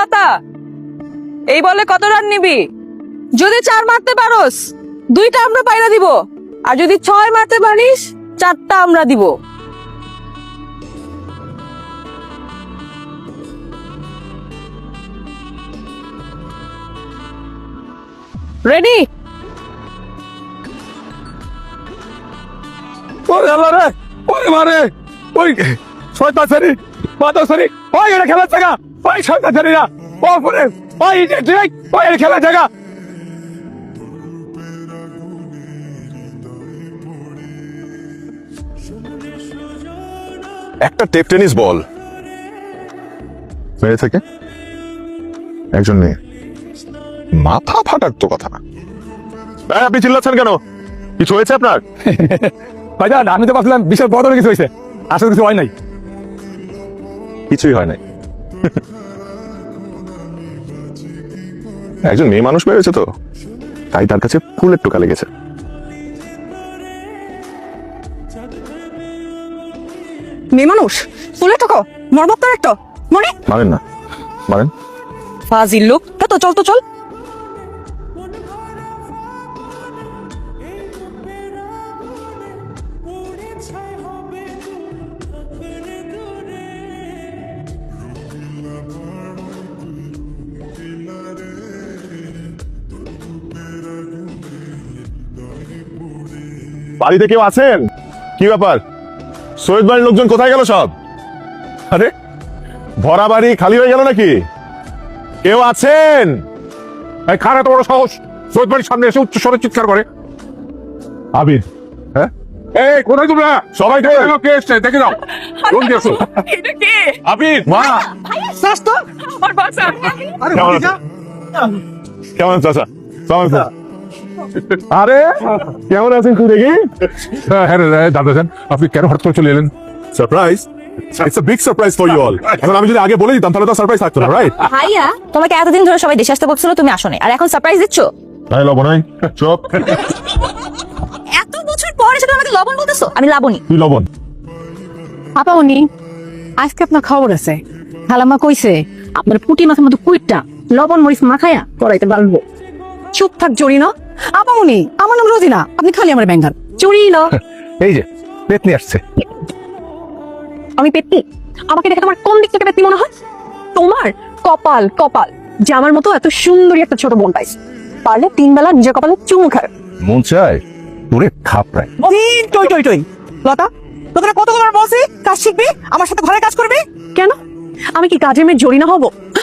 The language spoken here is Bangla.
লতা, এই বলে কত রান নিবি? যদি 4 মারতে পারোস 2টা আমরা পাইরা দিব, আর যদি 6 মারতে পারিস 4টা আমরা দিব। রেডি? ওরে আল্লাহ রে, ওরে মারে, ওই শয়তান সারি, মাদক সারি, ওই এটা খেলার জায়গা, ওই শয়তান সারিরা, ওরে, ওই ঠিক, ওই এটা খেলার জায়গা। একটা টেপ টেনিস বল মেরে থেকে একজন মেয়ে মাথা ফাটার তো কথা না। আপনি চিল্লাচ্ছেন কেন? কিছু হয়েছে আপনার? ভাইজান আমি তো ভাবছিলাম বিশাল বড় কিছু হয়েছে, আসলে কিছু হয় নাই। কিছুই হয় নাই। একজন মেয়ে মানুষ বেরোয়েছে তো, তাই তার কাছে ফুলের টোকা লেগেছে। মেয়ে মানুষ ফুলে ঠকো, মরবত তো একটা মনে মারেন না, মারেন। ফাজিল লোক। তো চল তো চল। বাড়িতে কেউ আছেন? কি ব্যাপার, সৈয়দ বাড়ির লোকজন কোথায় গেল সব? আরে ভরা বাড়ি খালি হয়ে গেল নাকি? কেউ আছেন? খারাপ এত বড় সাহস, সৈয়দ বাড়ির সামনে এসে উচ্চ স্বরে চিৎকার করে। আবির, হ্যাঁ এই কোথায় তোমরা? সবাই কে? কে এসছে দেখে যাও, জলদি আসো। এটা কে? আবির, মা শ্বাস তো আমার বাসা। আরে কেমন ভাতিজা, কেমন চাচা? কেমন আছেন? আরে কেমন আছেন তুই দেখি? হ্যাঁ হ্যাঁ দাদা যান, আপনি কেন হঠাৎ করে চলে এলেন? Surprise, it's a big surprise for you all. এখন আমি যদি আগে বলে দিতাম তাহলে তো সারপ্রাইজ থাকতো না, রাইট? ভাইয়া, তোমাকে এতদিন ধরে সবাই দেশে আসতে বলছিল, তুমি আসো নাই, আর এখন সারপ্রাইজ দিচ্ছ? তাই লবণ নাই, চুপ। এত বছর পর এসে তুমি আমাকে লবণ বলতেছো? আমি লাবণী। তুই লবণ। আপামনি, আজকে আপনার খবর আছে। খালাম্মা কইছে আপনার পুঁটি মাছের মতো কুইটটা লবণ মরিচ মাখায়া করাইতে পারবো। চুপ থাক জরিনা। আপামনি, আমার নাম রোজিনা, আপনি খালি আমার ব্যাঙ্গার চুরিল। এই যে পেতনি আসছে। আমি পেতনি? আমাকে দেখে তোমার কোন দিক থেকে পেতনি মনে হয়? তোমার কপাল কপাল যে আমার মতো এত সুন্দরী একটা ছোট বোন পাইছে। পারলে 3 বেলা নিজের কপালে চুমু খায়। মন চায় তোরে খাপড়ায়। টই টই টই লতা, তোকে কতবার বলছি কাজ শিখবি, আমার সাথে ঘরে কাজ করবি। কেন? আমি কি কাজের মেয়ে জরিনা হব?